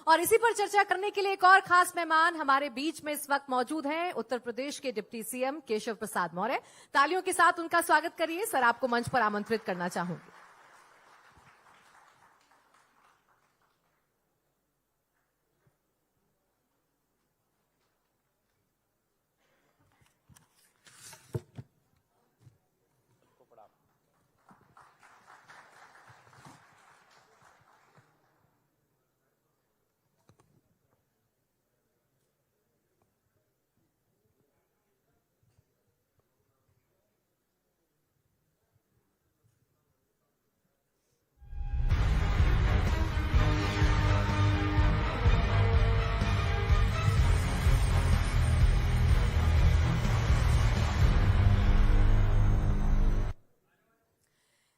और इसी पर चर्चा करने के लिए एक और खास मेहमान हमारे बीच में इस वक्त मौजूद हैं, उत्तर प्रदेश के डिप्टी सीएम केशव प्रसाद मौर्य। तालियों के साथ उनका स्वागत करिए। सर, आपको मंच पर आमंत्रित करना चाहूंगी।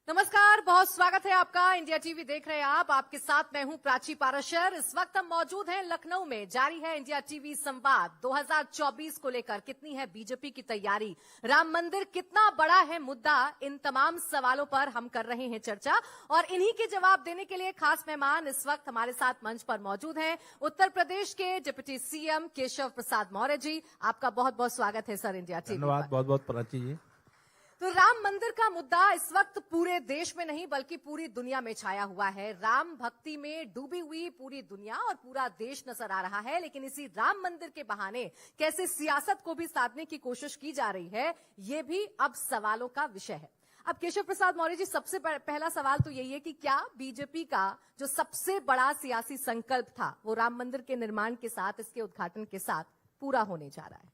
नमस्कार, बहुत स्वागत है आपका। इंडिया टीवी देख रहे हैं आप। आपके साथ मैं हूं प्राची पाराशर। इस वक्त हम मौजूद हैं लखनऊ में। जारी है इंडिया टीवी संवाद। 2024 को लेकर कितनी है बीजेपी की तैयारी, राम मंदिर कितना बड़ा है मुद्दा, इन तमाम सवालों पर हम कर रहे हैं चर्चा। और इन्हीं के जवाब देने के लिए खास मेहमान इस वक्त हमारे साथ मंच पर मौजूद हैं, उत्तर प्रदेश के डिप्टी सीएम केशव प्रसाद मौर्य जी। आपका बहुत बहुत स्वागत है सर इंडिया टीवी। धन्यवाद, बहुत बहुत प्राची जी। तो राम मंदिर का मुद्दा इस वक्त पूरे देश में नहीं बल्कि पूरी दुनिया में छाया हुआ है। राम भक्ति में डूबी हुई पूरी दुनिया और पूरा देश नजर आ रहा है। लेकिन इसी राम मंदिर के बहाने कैसे सियासत को भी साधने की कोशिश की जा रही है, ये भी अब सवालों का विषय है। अब केशव प्रसाद मौर्य जी, सबसे पहला सवाल तो यही है कि क्या बीजेपी का जो सबसे बड़ा सियासी संकल्प था वो राम मंदिर के निर्माण के साथ, इसके उद्घाटन के साथ पूरा होने जा रहा है?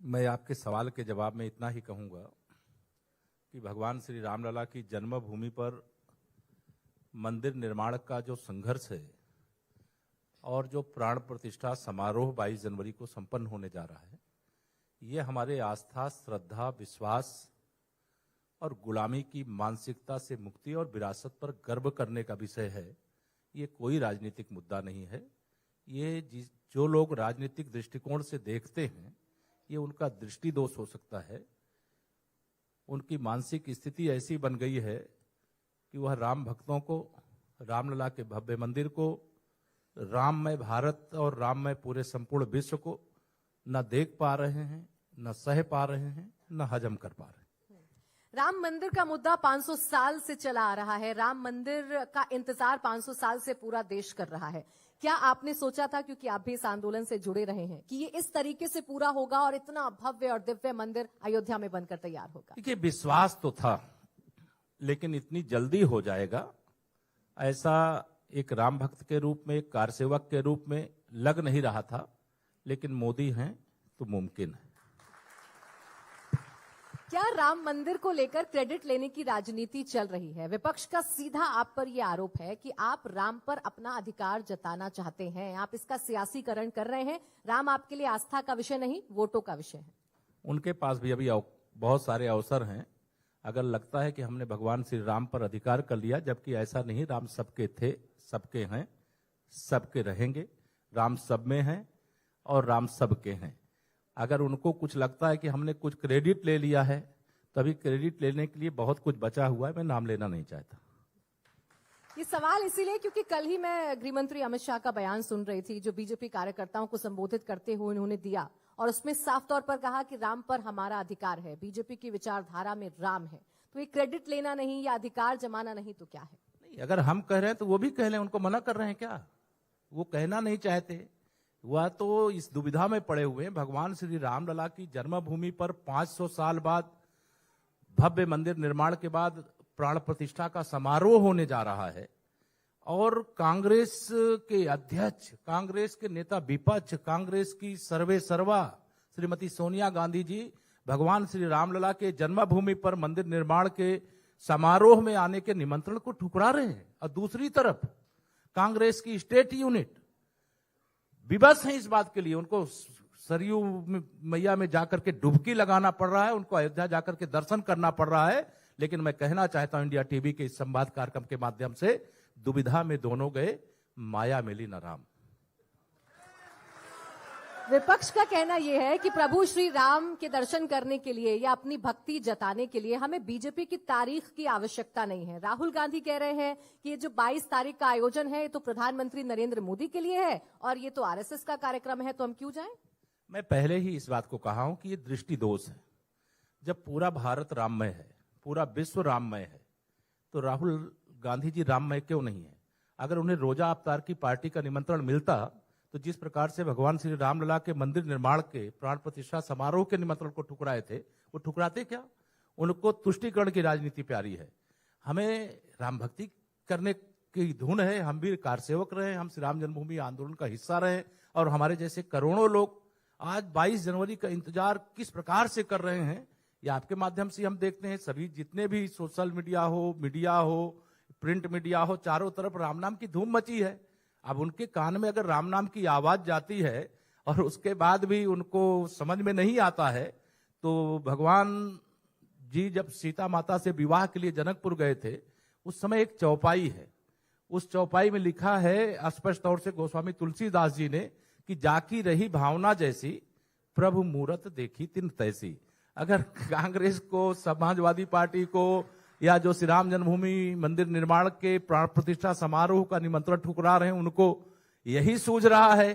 मैं आपके सवाल के जवाब में इतना ही कहूंगा कि भगवान श्री रामलला की जन्मभूमि पर मंदिर निर्माण का जो संघर्ष है और जो प्राण प्रतिष्ठा समारोह 22 जनवरी को संपन्न होने जा रहा है, ये हमारे आस्था, श्रद्धा, विश्वास और गुलामी की मानसिकता से मुक्ति और विरासत पर गर्व करने का विषय है। ये कोई राजनीतिक मुद्दा नहीं है। ये जो लोग राजनीतिक दृष्टिकोण से देखते हैं, ये उनका दृष्टि दोष हो सकता है। उनकी मानसिक स्थिति ऐसी बन गई है कि वह राम भक्तों को, रामलला के भव्य मंदिर को, राममय भारत और राममय पूरे संपूर्ण विश्व को न देख पा रहे हैं, न सह पा रहे हैं, न हजम कर पा रहे हैं। राम मंदिर का मुद्दा 500 साल से चला आ रहा है। राम मंदिर का इंतजार 500 साल से पूरा देश कर रहा है। क्या आपने सोचा था, क्योंकि आप भी इस आंदोलन से जुड़े रहे हैं, कि ये इस तरीके से पूरा होगा और इतना भव्य और दिव्य मंदिर अयोध्या में बनकर तैयार होगा? देखिए, विश्वास तो था, लेकिन इतनी जल्दी हो जाएगा ऐसा एक राम भक्त के रूप में, एक कारसेवक के रूप में लग नहीं रहा था। लेकिन मोदी हैं तो मुमकिन है। क्या राम मंदिर को लेकर क्रेडिट लेने की राजनीति चल रही है? विपक्ष का सीधा आप पर यह आरोप है कि आप राम पर अपना अधिकार जताना चाहते हैं, आप इसका सियासीकरण कर रहे हैं। राम आपके लिए आस्था का विषय नहीं, वोटों का विषय है। उनके पास भी अभी बहुत सारे अवसर हैं। अगर लगता है कि हमने भगवान श्री राम पर अधिकार कर लिया, जबकि ऐसा नहीं। राम सबके थे, सबके हैं, सबके रहेंगे। राम सब में हैं और राम सबके हैं। अगर उनको कुछ लगता है कि हमने कुछ क्रेडिट ले लिया है, तभी क्रेडिट लेने के लिए बहुत कुछ बचा हुआ है। मैं नाम लेना नहीं चाहता। ये सवाल इसीलिए क्योंकि कल ही मैं गृहमंत्री अमित शाह का बयान सुन रही थी, जो बीजेपी कार्यकर्ताओं को संबोधित करते हुए उन्होंने दिया, और उसमें साफ तौर पर कहा कि राम पर हमारा अधिकार है। बीजेपी की विचारधारा में राम है, तो ये क्रेडिट लेना नहीं या अधिकार जमाना नहीं तो क्या है? नहीं, अगर हम कह रहे हैं तो वो भी कह लें। उनको मना कर रहे हैं क्या? वो कहना नहीं चाहते। वह तो इस दुविधा में पड़े हुए हैं। भगवान श्री रामलला की जन्मभूमि पर 500 साल बाद भव्य मंदिर निर्माण के बाद प्राण प्रतिष्ठा का समारोह होने जा रहा है, और कांग्रेस के अध्यक्ष, कांग्रेस के नेता विपक्ष, कांग्रेस की सर्वे सर्वा श्रीमती सोनिया गांधी जी भगवान श्री रामलला के जन्मभूमि पर मंदिर निर्माण के समारोह में आने के निमंत्रण को ठुकरा रहे हैं। और दूसरी तरफ कांग्रेस की स्टेट यूनिट विवश है इस बात के लिए। उनको सरयू मैया में जाकर के डुबकी लगाना पड़ रहा है, उनको अयोध्या जाकर के दर्शन करना पड़ रहा है। लेकिन मैं कहना चाहता हूं इंडिया टीवी के इस संवाद कार्यक्रम के माध्यम से, दुविधा में दोनों गए, माया मिली न राम। विपक्ष का कहना यह है कि प्रभु श्री राम के दर्शन करने के लिए या अपनी भक्ति जताने के लिए हमें बीजेपी की तारीख की आवश्यकता नहीं है। राहुल गांधी कह रहे हैं कि ये जो 22 तारीख का आयोजन है ये तो प्रधानमंत्री नरेंद्र मोदी के लिए है और ये तो आरएसएस का कार्यक्रम है, तो हम क्यों जाएं? मैं पहले ही इस बात को कहा हूं कि ये दृष्टि दोष है। जब पूरा भारत राममय है, पूरा विश्व राममय है, तो राहुल गांधी जी राममय क्यों नहीं है? अगर उन्हें रोजा अवतार की पार्टी का निमंत्रण मिलता तो जिस प्रकार से भगवान श्री रामलला के मंदिर निर्माण के प्राण प्रतिष्ठा समारोह के निमंत्रण को ठुकराए थे, वो ठुकराते क्या? उनको तुष्टीकरण की राजनीति प्यारी है। हमें राम भक्ति करने की धुन है, हम भी कारसेवक रहे, हम श्री राम जन्मभूमि आंदोलन का हिस्सा रहे और हमारे जैसे करोड़ों लोग आज 22 जनवरी का इंतजार किस प्रकार से कर रहे हैं, ये आपके माध्यम से हम देखते हैं। सभी जितने भी सोशल मीडिया हो, प्रिंट मीडिया हो, चारों तरफ राम नाम की धूम मची है। अब उनके कान में अगर राम नाम की आवाज जाती है और उसके बाद भी उनको समझ में नहीं आता है, तो भगवान जी जब सीता माता से विवाह के लिए जनकपुर गए थे, उस समय एक चौपाई है। उस चौपाई में लिखा है स्पष्ट तौर से गोस्वामी तुलसीदास जी ने कि जाकी रही भावना जैसी, प्रभु मूरत देखी तिन तैसी। अगर कांग्रेस को, समाजवादी पार्टी को या जो श्री राम जन्मभूमि मंदिर निर्माण के प्राण प्रतिष्ठा समारोह का निमंत्रण ठुकरा रहे हैं, उनको यही सूझ रहा है,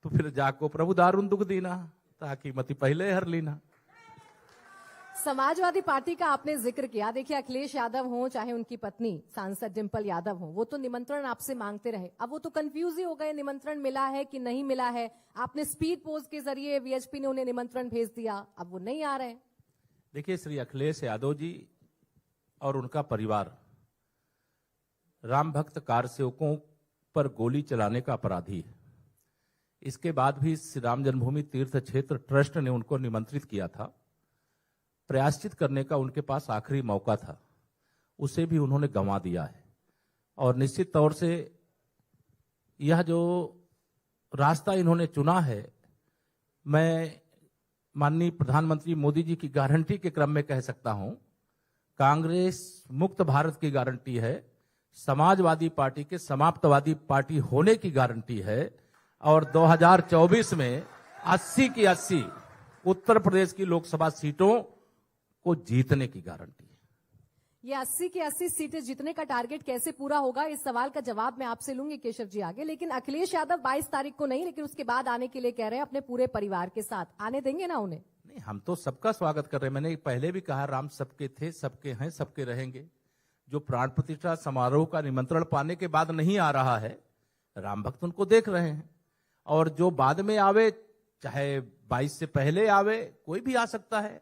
तो फिर जाको प्रभु दारुण दुख दीना, ताकि मति पहले हर लीना। समाजवादी पार्टी का आपने जिक्र किया। देखिए, अखिलेश यादव हो चाहे उनकी पत्नी सांसद डिंपल यादव हो, वो तो निमंत्रण आपसे मांगते रहे। अब वो तो कंफ्यूज ही हो गए, निमंत्रण मिला है कि नहीं मिला है। आपने स्पीड पोस्ट के जरिए वीएचपी ने उन्हें निमंत्रण भेज दिया, अब वो नहीं आ रहे। देखिए, श्री अखिलेश यादव जी और उनका परिवार राम भक्त कारसेवकों पर गोली चलाने का अपराधी है। इसके बाद भी श्री राम जन्मभूमि तीर्थ क्षेत्र ट्रस्ट ने उनको निमंत्रित किया था। प्रायश्चित करने का उनके पास आखिरी मौका था, उसे भी उन्होंने गंवा दिया है। और निश्चित तौर से यह जो रास्ता इन्होंने चुना है, मैं माननीय प्रधानमंत्री मोदी जी की गारंटी के क्रम में कह सकता हूं, कांग्रेस मुक्त भारत की गारंटी है, समाजवादी पार्टी के समाप्तवादी पार्टी होने की गारंटी है और 2024 में 80 की 80 उत्तर प्रदेश की लोकसभा सीटों को जीतने की गारंटी है। ये 80 की 80 सीटें जीतने का टारगेट कैसे पूरा होगा, इस सवाल का जवाब मैं आपसे लूंगी केशव जी आगे। लेकिन अखिलेश यादव 22 तारीख को नहीं, लेकिन उसके बाद आने के लिए कह रहे हैं अपने पूरे परिवार के साथ। आने देंगे ना उन्हें? नहीं, हम तो सबका स्वागत कर रहे हैं। मैंने पहले भी कहा, राम सबके थे, सबके हैं, सबके रहेंगे। जो प्राण प्रतिष्ठा समारोह का निमंत्रण पाने के बाद नहीं आ रहा है, राम भक्त उनको देख रहे हैं। और जो बाद में आवे, चाहे 22 से पहले आवे, कोई भी आ सकता है।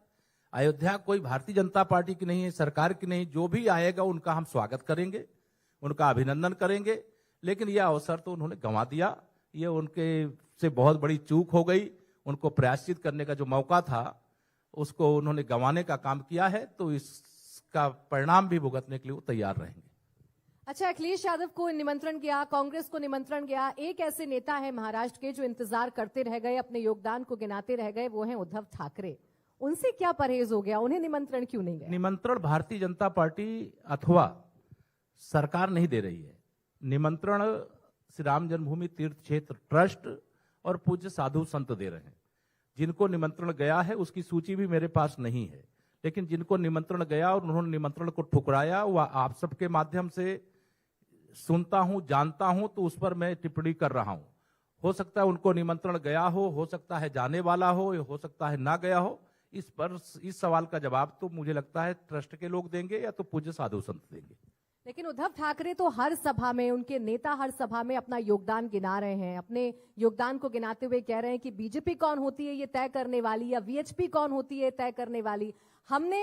अयोध्या कोई भारतीय जनता पार्टी की नहीं है, सरकार की नहीं। जो भी आएगा उनका हम स्वागत करेंगे, उनका अभिनंदन करेंगे। लेकिन यह अवसर तो उन्होंने गंवा दिया, ये उनके से बहुत बड़ी चूक हो गई। उनको प्रायश्चित करने का जो मौका था, उसको उन्होंने गंवाने का काम किया है, तो इसका परिणाम भी भुगतने के लिए वो तैयार रहेंगे। अच्छा, अखिलेश यादव को निमंत्रण गया, कांग्रेस को निमंत्रण गया। एक ऐसे नेता है महाराष्ट्र के जो इंतजार करते रह गए, अपने योगदान को गिनाते रह गए, वो हैं उद्धव ठाकरे। उनसे क्या परहेज हो गया, उन्हें निमंत्रण क्यों नहीं गया? निमंत्रण भारतीय जनता पार्टी अथवा सरकार नहीं दे रही है। निमंत्रण श्री राम जन्मभूमि तीर्थ क्षेत्र ट्रस्ट और पूज्य साधु संत दे रहे हैं। जिनको निमंत्रण गया है उसकी सूची भी मेरे पास नहीं है, लेकिन जिनको निमंत्रण गया और उन्होंने निमंत्रण को ठुकराया, वह आप सबके माध्यम से सुनता हूं, जानता हूं, तो उस पर मैं टिप्पणी कर रहा हूं। हो सकता है उनको निमंत्रण गया हो सकता है जाने वाला हो सकता है ना गया हो। इस सवाल का जवाब तो मुझे लगता है ट्रस्ट के लोग देंगे या तो पूज्य साधु संत देंगे। लेकिन उद्धव ठाकरे तो हर सभा में, उनके नेता हर सभा में अपना योगदान गिना रहे हैं। अपने योगदान को गिनाते हुए कह रहे हैं कि बीजेपी कौन होती है ये तय करने वाली, या वीएचपी कौन होती है तय करने वाली। हमने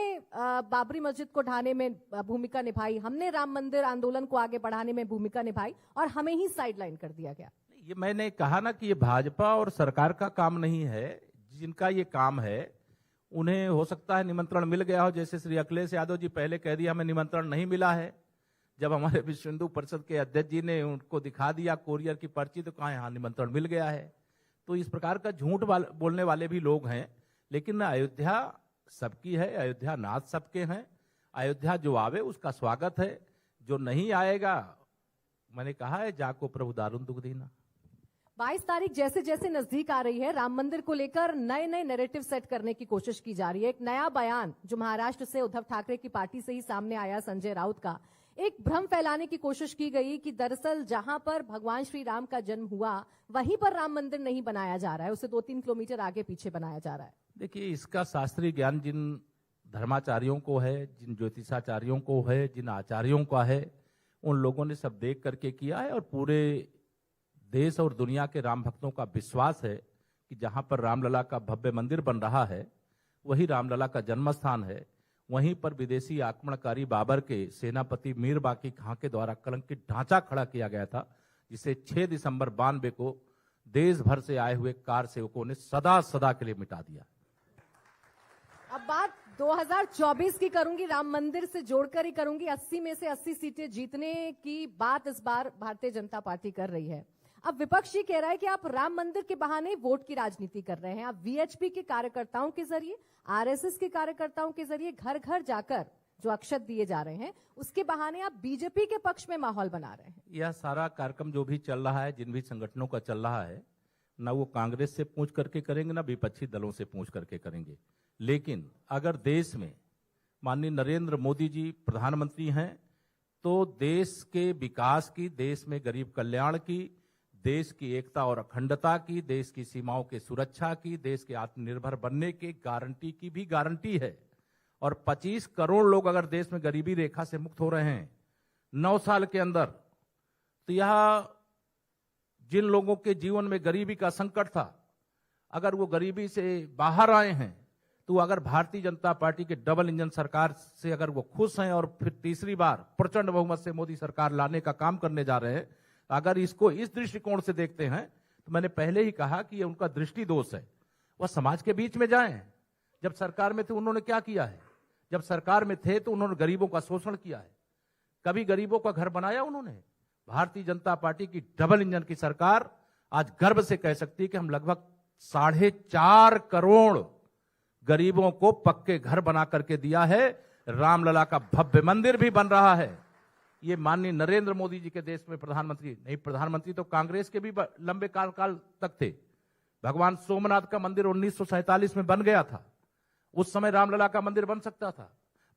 बाबरी मस्जिद को ढाने में भूमिका निभाई, हमने राम मंदिर आंदोलन को आगे बढ़ाने में भूमिका निभाई और हमें ही साइडलाइन कर दिया गया। ये मैंने कहा ना कि ये भाजपा और सरकार का काम नहीं है। जिनका ये काम है उन्हें हो सकता है निमंत्रण मिल गया हो। जैसे श्री अखिलेश यादव जी पहले कह दिया हमें निमंत्रण नहीं मिला है। जब हमारे विश्व हिंदू परिषद के अध्यक्ष जी ने उनको दिखा दिया कोरियर की पर्ची, तो कहा यहाँ निमंत्रण मिल गया है। तो इस प्रकार का झूठ बोलने वाले भी लोग हैं। लेकिन अयोध्या सबकी है, अयोध्या नाथ सबके हैं। अयोध्या जो आवे उसका स्वागत है, जो नहीं आएगा मैंने कहा है जाको प्रभु दारुण दुख दीना। 22 तारीख जैसे जैसे नजदीक आ रही है, राम मंदिर को लेकर नए नए नैरेटिव सेट करने की कोशिश की जा रही है। एक नया बयान जो महाराष्ट्र से उद्धव ठाकरे की पार्टी से ही सामने आया, संजय राउत का, एक भ्रम फैलाने की कोशिश की गई कि दरअसल जहां पर भगवान श्री राम का जन्म हुआ वहीं पर राम मंदिर नहीं बनाया जा रहा है, उसे 2-3 किलोमीटर आगे पीछे बनाया जा रहा है। देखिए, इसका शास्त्रीय ज्ञान जिन धर्माचार्यों को है, जिन ज्योतिषाचार्यों को है, जिन आचार्यों का है, उन लोगों ने सब देख करके किया है। और पूरे देश और दुनिया के राम भक्तों का विश्वास है कि जहां पर रामलला का भव्य मंदिर बन रहा है वही रामलला का जन्म स्थान है। वहीं पर विदेशी आक्रमणकारी बाबर के सेनापति मीर बाकी खां के द्वारा कलंकित ढांचा खड़ा किया गया था, जिसे 6 दिसंबर 92 को देश भर से आए हुए कार सेवकों ने सदा सदा के लिए मिटा दिया। अब बात 2024 की करूंगी, राम मंदिर से जोड़कर ही करूंगी। 80 में से 80 सीटें जीतने की बात इस बार भारतीय जनता पार्टी कर रही है। अब विपक्ष ये कह रहा है कि आप राम मंदिर के बहाने वोट की राजनीति कर रहे हैं। आप वीएचपी के कार्यकर्ताओं के जरिए, आरएसएस के कार्यकर्ताओं के जरिए घर घर जाकर जो अक्षत दिए जा रहे हैं, उसके बहाने आप बीजेपी के पक्ष में माहौल बना रहे हैं। यह सारा कार्यक्रम जो भी चल रहा है, जिन भी संगठनों का चल रहा है, ना वो कांग्रेस से पूछ करके करेंगे, ना विपक्षी दलों से पूछ करके करेंगे। लेकिन अगर देश में माननीय नरेंद्र मोदी जी प्रधानमंत्री हैं तो देश के विकास की, देश में गरीब कल्याण की, देश की एकता और अखंडता की, देश की सीमाओं के सुरक्षा की, देश के आत्मनिर्भर बनने के गारंटी की भी गारंटी है। और 25 करोड़ लोग अगर देश में गरीबी रेखा से मुक्त हो रहे हैं 9 साल के अंदर, तो यह जिन लोगों के जीवन में गरीबी का संकट था, अगर वो गरीबी से बाहर आए हैं, तो अगर भारतीय जनता पार्टी के डबल इंजन सरकार से अगर वो खुश हैं और फिर तीसरी बार प्रचंड बहुमत से मोदी सरकार लाने का काम करने जा रहे हैं, अगर इसको इस दृष्टिकोण से देखते हैं तो मैंने पहले ही कहा कि ये उनका दृष्टि दोष है। वह समाज के बीच में जाएं। जब सरकार में थे उन्होंने क्या किया है? जब सरकार में थे तो उन्होंने गरीबों का शोषण किया है? कभी गरीबों का घर बनाया उन्होंने? भारतीय जनता पार्टी की डबल इंजन की सरकार आज गर्व से कह सकती है कि हम लगभग 4.5 करोड़ गरीबों को पक्के घर बना करके दिया है। रामलला का भव्य मंदिर भी बन रहा है। ये माननीय नरेंद्र मोदी जी के देश में प्रधानमंत्री नहीं, प्रधानमंत्री तो कांग्रेस के भी लंबे काल तक थे। भगवान सोमनाथ का मंदिर 1947 में बन गया था। उस समय रामलला का मंदिर बन सकता था,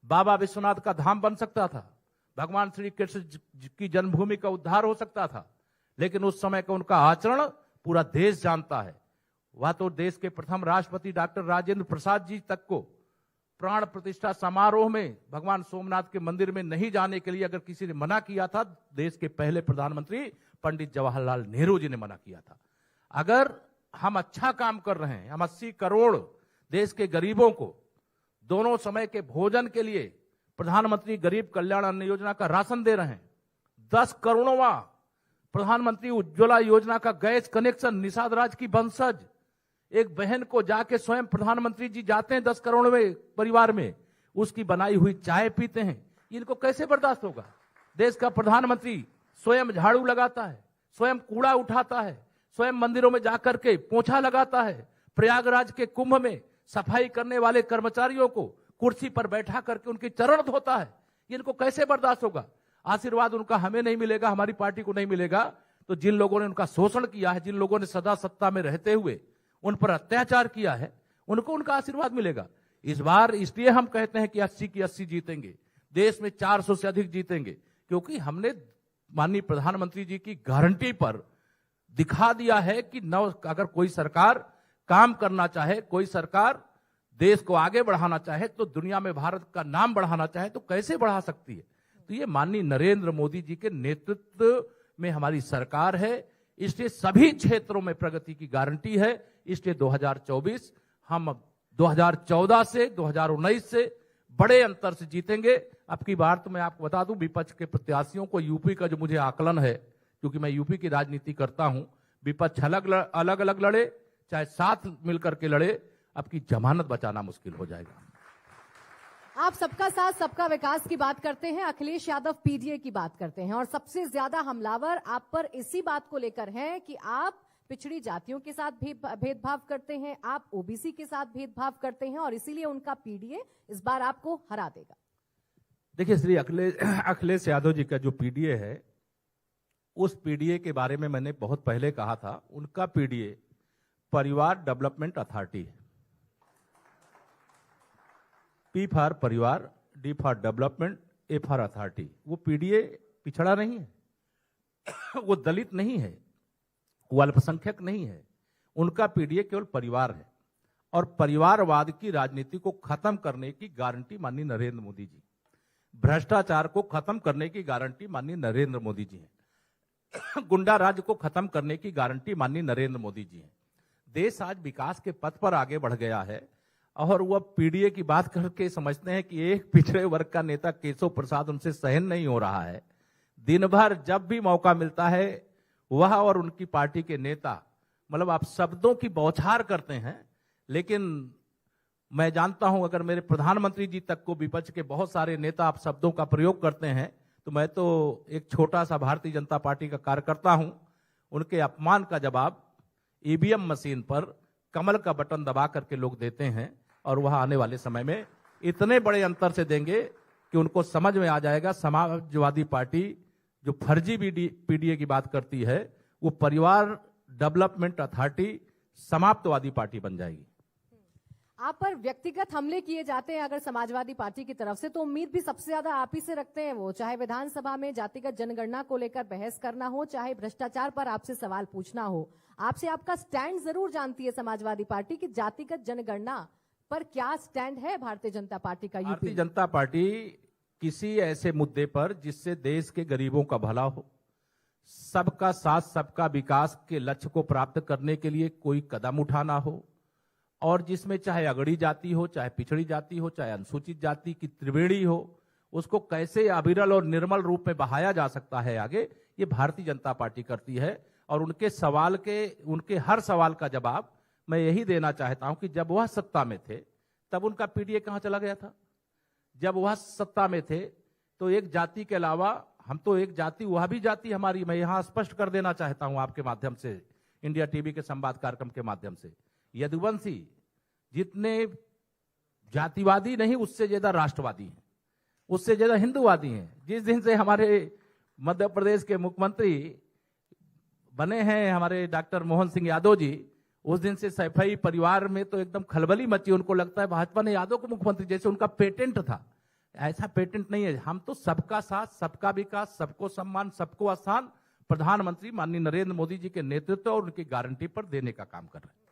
बाबा विश्वनाथ का धाम बन सकता था, भगवान श्री कृष्ण की जन्मभूमि का उद्धार हो सकता था। लेकिन उस समय का उनका आचरण पूरा देश जानता है। वह तो देश के प्रथम राष्ट्रपति डॉक्टर राजेंद्र प्रसाद जी तक को प्राण प्रतिष्ठा समारोह में भगवान सोमनाथ के मंदिर में नहीं जाने के लिए अगर किसी ने मना किया था, देश के पहले प्रधानमंत्री पंडित जवाहरलाल नेहरू जी ने मना किया था। अगर हम अच्छा काम कर रहे हैं, हम 80 करोड़ देश के गरीबों को दोनों समय के भोजन के लिए प्रधानमंत्री गरीब कल्याण अन्न योजना का राशन दे रहे हैं, 10 करोड़वां प्रधानमंत्री उज्ज्वला योजना का गैस कनेक्शन निषाद राज की वंशज एक बहन को जाके स्वयं प्रधानमंत्री जी जाते हैं 10 करोड़वें परिवार में, उसकी बनाई हुई चाय पीते हैं। इनको कैसे बर्दाश्त होगा? देश का प्रधानमंत्री स्वयं झाड़ू लगाता है, स्वयं कूड़ा उठाता है, स्वयं मंदिरों में जाकर के पोछा लगाता है, प्रयागराज के कुंभ में सफाई करने वाले कर्मचारियों को कुर्सी पर बैठा करके उनके चरण धोता है। इनको कैसे बर्दाश्त होगा? आशीर्वाद उनका हमें नहीं मिलेगा, हमारी पार्टी को नहीं मिलेगा, तो जिन लोगों ने उनका शोषण किया है, जिन लोगों ने सदा सत्ता में रहते हुए उन पर अत्याचार किया है, उनको उनका आशीर्वाद मिलेगा। इस बार इसलिए हम कहते हैं कि 80 की 80 जीतेंगे, देश में 400 से अधिक जीतेंगे, क्योंकि हमने माननीय प्रधानमंत्री जी की गारंटी पर दिखा दिया है कि अगर कोई सरकार काम करना चाहे, कोई सरकार देश को आगे बढ़ाना चाहे, तो दुनिया में भारत का नाम बढ़ाना चाहे तो कैसे बढ़ा सकती है। तो ये माननीय नरेंद्र मोदी जी के नेतृत्व में हमारी सरकार है, इसलिए सभी क्षेत्रों में प्रगति की गारंटी है। इसलिए 2024 हम 2014 से 2019 से बड़े अंतर से जीतेंगे। अब की बार तो मैं आपको बता दूं, विपक्ष के प्रत्याशियों को यूपी का जो मुझे आकलन है, क्योंकि मैं यूपी की राजनीति करता हूं, विपक्ष अलग अलग लड़े चाहे साथ मिलकर के लड़े, अब की जमानत बचाना मुश्किल हो जाएगा। आप सबका साथ सबका विकास की बात करते हैं, अखिलेश यादव पीडीए की बात करते हैं, और सबसे ज्यादा हमलावर आप पर इसी बात को लेकर हैं कि आप पिछड़ी जातियों के साथ भेदभाव करते हैं, आप ओबीसी के साथ भेदभाव करते हैं, और इसीलिए उनका पीडीए इस बार आपको हरा देगा। देखिए, श्री अखिलेश यादव जी का जो पीडीए है उस पीडीए के बारे में मैंने बहुत पहले कहा था। उनका पीडीए परिवार डेवलपमेंट अथॉरिटी है। पी फॉर परिवार, D for development, A for authority. वो पीडीए पिछड़ा नहीं है, वो दलित नहीं है, वो अल्पसंख्यक नहीं है। उनका पीडीए केवल परिवार है और परिवारवाद की राजनीति को खत्म करने की गारंटी माननीय नरेंद्र मोदी जी, भ्रष्टाचार को खत्म करने की गारंटी माननीय नरेंद्र मोदी जी हैं, गुंडा राज को खत्म करने की गारंटी माननीय नरेंद्र मोदी जी हैं। देश आज विकास के पथ पर आगे बढ़ गया है और वह पीडीए की बात करके समझते हैं कि एक पिछड़े वर्ग का नेता केशव प्रसाद उनसे सहन नहीं हो रहा है। दिन भर जब भी मौका मिलता है वह और उनकी पार्टी के नेता मतलब आप शब्दों की बौछार करते हैं, लेकिन मैं जानता हूं अगर मेरे प्रधानमंत्री जी तक को विपक्ष के बहुत सारे नेता आप शब्दों का प्रयोग करते हैं तो मैं तो एक छोटा सा भारतीय जनता पार्टी का कार्यकर्ता हूं। उनके अपमान का जवाब ईवीएम मशीन पर कमल का बटन दबा करके लोग देते हैं और वह आने वाले समय में इतने बड़े अंतर से देंगे कि उनको समझ में आ जाएगा समाजवादी पार्टी जो फर्जी पीडीए की बात करती है वो परिवार डेवलपमेंट अथॉरिटी समाप्तवादी पार्टी बन जाएगी। आप पर व्यक्तिगत हमले किए जाते हैं अगर समाजवादी पार्टी की तरफ से, तो उम्मीद भी सबसे ज्यादा आप ही से रखते हैं वो, चाहे विधानसभा में जातिगत जनगणना को लेकर बहस करना हो, चाहे भ्रष्टाचार पर आपसे सवाल पूछना हो। आपसे आपका स्टैंड जरूर जानती है समाजवादी पार्टी की जातिगत जनगणना पर क्या स्टैंड है भारतीय जनता पार्टी का। भारतीय जनता पार्टी किसी ऐसे मुद्दे पर जिससे देश के गरीबों का भला हो, सबका साथ सबका विकास के लक्ष्य को प्राप्त करने के लिए कोई कदम उठाना हो और जिसमें चाहे अगड़ी जाति हो, चाहे पिछड़ी जाति हो, चाहे अनुसूचित जाति की त्रिवेणी हो, उसको कैसे अविरल और निर्मल रूप में बहाया जा सकता है आगे, ये भारतीय जनता पार्टी करती है। और उनके हर सवाल का जवाब मैं यही देना चाहता हूं कि जब वह सत्ता में थे तब उनका पीडीए कहां चला गया था। जब वह सत्ता में थे तो एक जाति के अलावा हम तो एक जाति, वह भी जाति हमारी, मैं यहां स्पष्ट कर देना चाहता हूं आपके माध्यम से, इंडिया टीवी के संवाद कार्यक्रम के माध्यम से, यदुवंशी जितने जातिवादी नहीं उससे ज्यादा राष्ट्रवादी हैं, उससे ज्यादा हिंदूवादी हैं। जिस दिन से हमारे मध्य प्रदेश के मुख्यमंत्री बने हैं हमारे डॉक्टर मोहन सिंह यादव जी, उस दिन से सैफई परिवार में तो एकदम खलबली मची। उनको लगता है भाजपा ने यादव को मुख्यमंत्री, जैसे उनका पेटेंट था। ऐसा पेटेंट नहीं है। हम तो सबका साथ, सबका विकास, सबको सम्मान, सबको स्थान प्रधानमंत्री माननीय नरेंद्र मोदी जी के नेतृत्व और उनकी गारंटी पर देने का काम कर रहे हैं।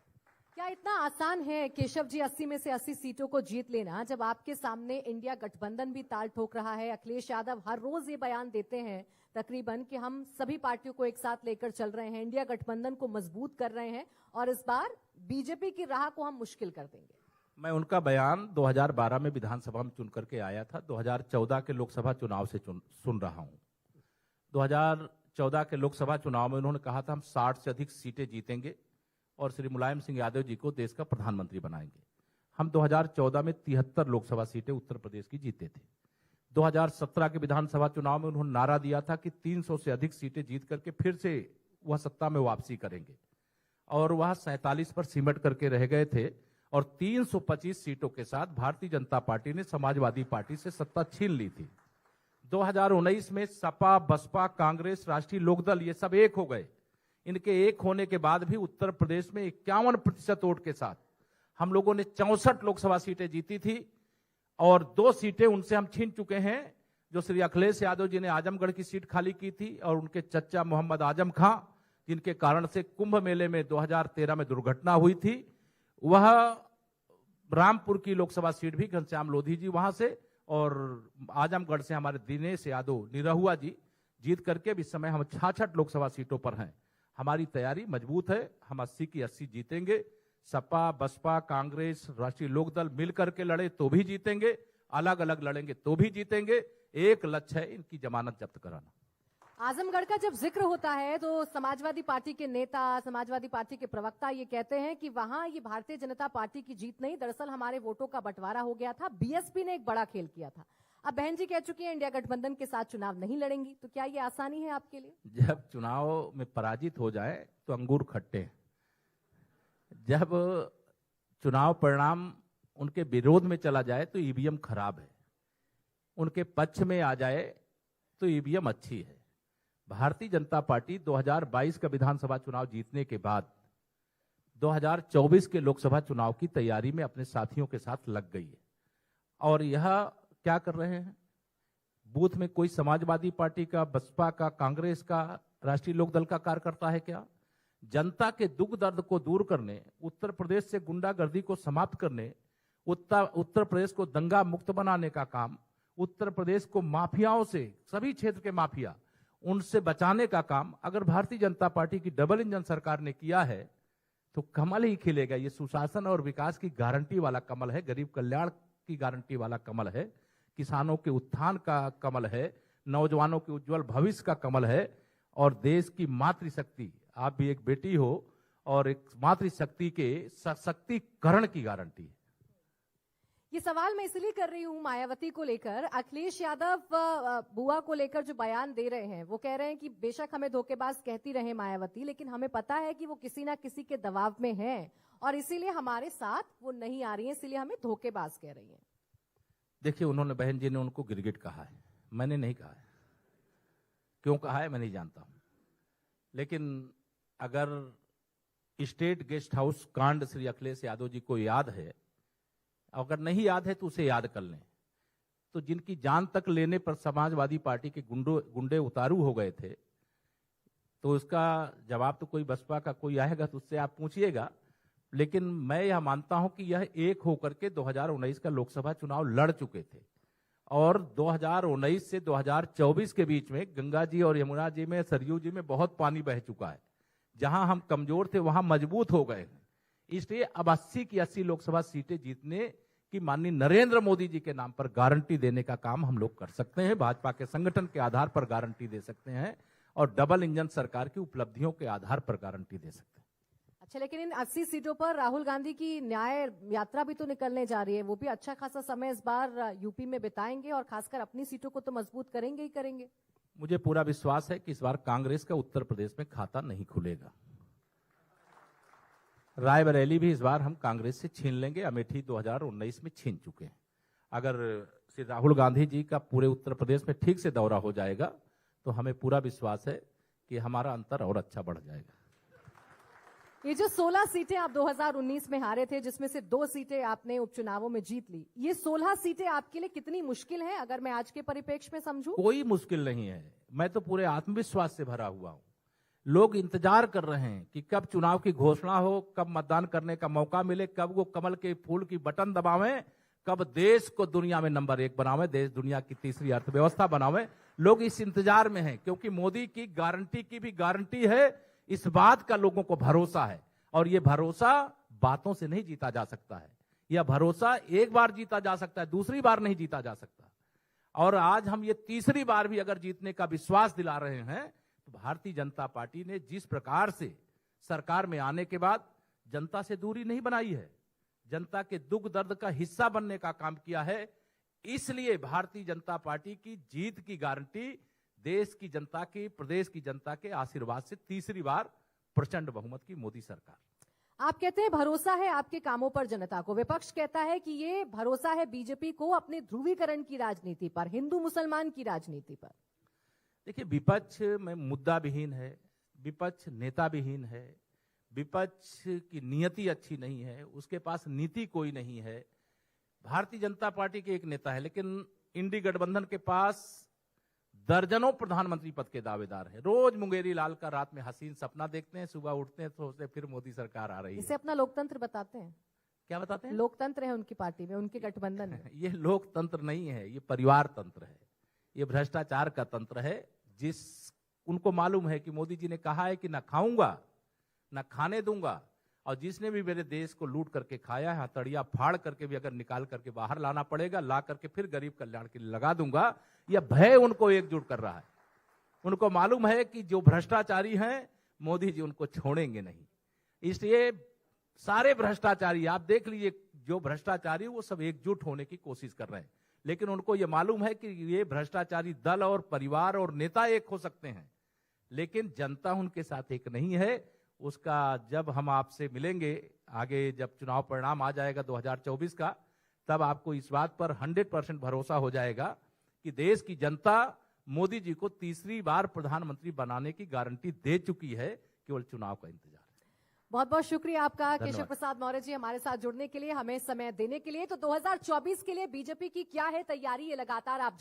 क्या इतना आसान है केशव जी 80 में से 80 सीटों को जीत लेना, जब आपके सामने इंडिया गठबंधन भी ताल ठोक रहा है। अखिलेश यादव हर रोज ये बयान देते हैं तकरीबन कि हम सभी पार्टियों को एक साथ लेकर चल रहे हैं, इंडिया गठबंधन को मजबूत कर रहे हैं और इस बार बीजेपी की राह को हम मुश्किल कर देंगे। मैं उनका बयान 2012 में विधानसभा में चुन करके आया था, 2014 के लोकसभा चुनाव से सुन रहा हूं। 2014 के लोकसभा चुनाव में उन्होंने कहा था हम 60 से अधिक सीटें जीतेंगे और श्री मुलायम सिंह यादव जी को देश का प्रधानमंत्री बनाएंगे। हम 2014 में 73 लोकसभा सीटें उत्तर प्रदेश की जीते थे। 2017 के विधानसभा चुनाव में उन्होंने नारा दिया था कि 300 से अधिक सीटें जीत करके फिर से वह सत्ता में वापसी करेंगे और वह 47 पर सिमट करके रह गए थे और 325 सीटों के साथ भारतीय जनता पार्टी ने समाजवादी पार्टी से सत्ता छीन ली थी। 2019 में सपा, बसपा, कांग्रेस, राष्ट्रीय लोकदल ये सब एक हो गए। इनके एक होने के बाद भी उत्तर प्रदेश में 51% वोट के साथ हम लोगों ने 64 लोकसभा सीटें जीती थी और 2 सीटें उनसे हम छीन चुके हैं। जो श्री अखिलेश यादव जी ने आजमगढ़ की सीट खाली की थी और उनके चचा मोहम्मद आजम खां, जिनके कारण से कुंभ मेले में 2013 में दुर्घटना हुई थी, वह रामपुर की लोकसभा सीट भी घनश्याम लोधी जी वहां से और आजमगढ़ से हमारे दिनेश यादव निरहुआ जी जीत करके इस समय हम 66 लोकसभा सीटों पर हैं। हमारी तैयारी मजबूत है, हम 80 की 80 जीतेंगे। सपा, बसपा, कांग्रेस, राष्ट्रीय लोकदल मिल करके लड़े तो भी जीतेंगे, अलग अलग लड़ेंगे तो भी जीतेंगे। एक लक्ष्य है इनकी जमानत जब्त कराना। आजमगढ़ का जब जिक्र होता है तो समाजवादी पार्टी के नेता, समाजवादी पार्टी के प्रवक्ता ये कहते हैं कि वहां ये भारतीय जनता पार्टी की जीत नहीं, दरअसल हमारे वोटों का बंटवारा हो गया था, बीएसपी ने एक बड़ा खेल किया था। अब बहन जी कह चुकी हैं इंडिया गठबंधन के साथ चुनाव नहीं लड़ेंगी, तो क्या ये आसानी है आपके लिए? जब चुनाव में पराजित हो जाए तो अंगूर खट्टे हैं। जब चुनाव परिणाम उनके विरोध में चला जाए तो ईवीएम खराब है, उनके पक्ष में आ जाए तो ईवीएम अच्छी है। भारतीय जनता पार्टी 2022 का विधानसभा चुनाव जीतने के बाद 2024 के लोकसभा चुनाव की तैयारी में अपने साथियों के साथ लग गई है। और यह क्या कर रहे हैं, बूथ में कोई समाजवादी पार्टी का, बसपा का, कांग्रेस का, राष्ट्रीय लोकदल का कार्यकर्ता है क्या? जनता के दुख दर्द को दूर करने, उत्तर प्रदेश से गुंडागर्दी को समाप्त करने, उत्तर प्रदेश को दंगा मुक्त बनाने का काम, उत्तर प्रदेश को माफियाओं से, सभी क्षेत्र के माफिया, उनसे बचाने का काम अगर भारतीय जनता पार्टी की डबल इंजन सरकार ने किया है तो कमल ही खिलेगा। ये सुशासन और विकास की गारंटी वाला कमल है, गरीब कल्याण की गारंटी वाला कमल है, किसानों के उत्थान का कमल है, नौजवानों के उज्जवल भविष्य का कमल है, और देश की मातृशक्ति, आप भी एक बेटी हो, और एक मातृशक्ति के सशक्तिकरण की गारंटी है। ये सवाल मैं इसलिए कर रही हूं मायावती को लेकर, अखिलेश यादव बुआ को लेकर जो बयान दे रहे हैं, वो कह रहे हैं कि बेशक हमें धोखेबाज कहती रहे मायावती, लेकिन हमें पता है कि वो किसी ना किसी के दबाव में हैं और इसीलिए हमारे साथ वो नहीं आ रही हैं, इसीलिए हमें धोखेबाज कह रही हैं। देखिए, उन्होंने, बहन जी ने उनको गिरगिट कहा है, मैंने नहीं कहा है। क्यों कहा है मैं नहीं जानता हूं, लेकिन अगर स्टेट गेस्ट हाउस कांड श्री अखिलेश यादव जी को याद है, अगर नहीं याद है तो उसे याद कर लें, तो जिनकी जान तक लेने पर समाजवादी पार्टी के गुंडे उतारू हो गए थे, तो उसका जवाब तो कोई बसपा का कोई आएगा तो उससे आप पूछिएगा। लेकिन मैं यह मानता हूं कि यह एक होकर के 2019 का लोकसभा चुनाव लड़ चुके थे, और 2019 से 2024 के बीच में गंगा जी और यमुना जी में, सरयू जी में बहुत पानी बह चुका है। जहां हम कमजोर थे वहां मजबूत हो गए हैं। इसलिए अब 80 की 80 लोकसभा सीटें जीतने की माननीय नरेंद्र मोदी जी के नाम पर गारंटी देने का काम हम लोग कर सकते हैं। भाजपा के संगठन के आधार पर गारंटी दे सकते हैं, और डबल इंजन सरकार की उपलब्धियों के आधार पर गारंटी दे सकते हैं। अच्छा, लेकिन इन 80 सीटों पर राहुल गांधी की न्याय यात्रा भी तो निकलने जा रही है, वो भी अच्छा खासा समय इस बार यूपी में बिताएंगे और खासकर अपनी सीटों को तो मजबूत करेंगे ही करेंगे। मुझे पूरा विश्वास है कि इस बार कांग्रेस का उत्तर प्रदेश में खाता नहीं खुलेगा। रायबरेली भी इस बार हम कांग्रेस से छीन लेंगे, अमेठी 2019 में छीन चुके हैं। अगर श्री राहुल गांधी जी का पूरे उत्तर प्रदेश में ठीक से दौरा हो जाएगा तो हमें पूरा विश्वास है कि हमारा अंतर और अच्छा बढ़ जाएगा। ये जो 16 सीटें आप 2019 में हारे थे, जिसमें से 2 सीटें आपने उपचुनावों में जीत ली, ये 16 सीटें आपके लिए कितनी मुश्किल है अगर मैं आज के परिप्रेक्ष्य में समझूं? कोई मुश्किल नहीं है, मैं तो पूरे आत्मविश्वास से भरा हुआ हूं। लोग इंतजार कर रहे हैं कि कब चुनाव की घोषणा हो, कब मतदान करने का मौका मिले, कब वो कमल के फूल की बटन दबावें, कब देश को दुनिया में नंबर 1 बनावें, देश दुनिया की तीसरी अर्थव्यवस्था बनावें। लोग इस इंतजार में हैं, क्योंकि मोदी की गारंटी की भी गारंटी है। इस बात का लोगों को भरोसा है, और ये भरोसा बातों से नहीं जीता जा सकता है। यह भरोसा एक बार जीता जा सकता है, दूसरी बार नहीं जीता जा सकता। और आज हम ये तीसरी बार भी अगर जीतने का विश्वास दिला रहे हैं, तो भारतीय जनता पार्टी ने जिस प्रकार से सरकार में आने के बाद जनता से दूरी नहीं बनाई है, जनता के दुख दर्द का हिस्सा बनने का काम किया है, इसलिए भारतीय जनता पार्टी की जीत की गारंटी देश की जनता की, प्रदेश की जनता के आशीर्वाद से तीसरी बार प्रचंड बहुमत की मोदी सरकार। आप कहते हैं भरोसा है आपके कामों पर जनता को, विपक्ष कहता है कि ये भरोसा है बीजेपी को अपने ध्रुवीकरण की राजनीति पर, हिंदू मुसलमान की राजनीति पर। देखिए, विपक्ष में मुद्दा विहीन है, विपक्ष नेता विहीन है, विपक्ष की नियति अच्छी नहीं है, उसके पास नीति कोई नहीं है। भारतीय जनता पार्टी के एक नेता है, लेकिन इंडी गठबंधन के पास दर्जनों प्रधानमंत्री पद के दावेदार हैं। रोज मुंगेरी लाल का रात में हसीन सपना देखते हैं, सुबह उठते हैं तो सोचते फिर मोदी सरकार आ रही है। इसे अपना लोकतंत्र बताते हैं। क्या बताते हैं? लोकतंत्र है उनकी पार्टी में, उनके गठबंधन में। ये लोकतंत्र नहीं है, ये परिवार तंत्र है, ये भ्रष्टाचार का तंत्र है। जिस उनको मालूम है कि मोदी जी ने कहा है कि ना खाऊंगा ना खाने दूंगा, और जिसने भी मेरे देश को लूट करके खाया है, हथौड़ियां फाड़ करके भी अगर निकाल करके बाहर लाना पड़ेगा, ला करके फिर गरीब कल्याण के लिए लगा दूंगा। यह भय उनको एकजुट कर रहा है। उनको मालूम है कि जो भ्रष्टाचारी हैं, मोदी जी उनको छोड़ेंगे नहीं। इसलिए सारे भ्रष्टाचारी आप देख लीजिए, जो भ्रष्टाचारी वो सब एकजुट होने की कोशिश कर रहे हैं, लेकिन उनको ये मालूम है कि ये भ्रष्टाचारी दल और परिवार और नेता एक हो सकते हैं, लेकिन जनता उनके साथ एक नहीं है। उसका जब हम आपसे मिलेंगे आगे, जब चुनाव परिणाम आ जाएगा 2024 का, तब आपको इस बात पर 100% भरोसा हो जाएगा कि देश की जनता मोदी जी को तीसरी बार प्रधानमंत्री बनाने की गारंटी दे चुकी है, केवल चुनाव का इंतजार है। बहुत बहुत शुक्रिया आपका धन्यवाद। केशव प्रसाद मौर्य जी, हमारे साथ जुड़ने के लिए, हमें समय देने के लिए। तो 2024 के लिए बीजेपी की क्या है तैयारी, ये लगातार आप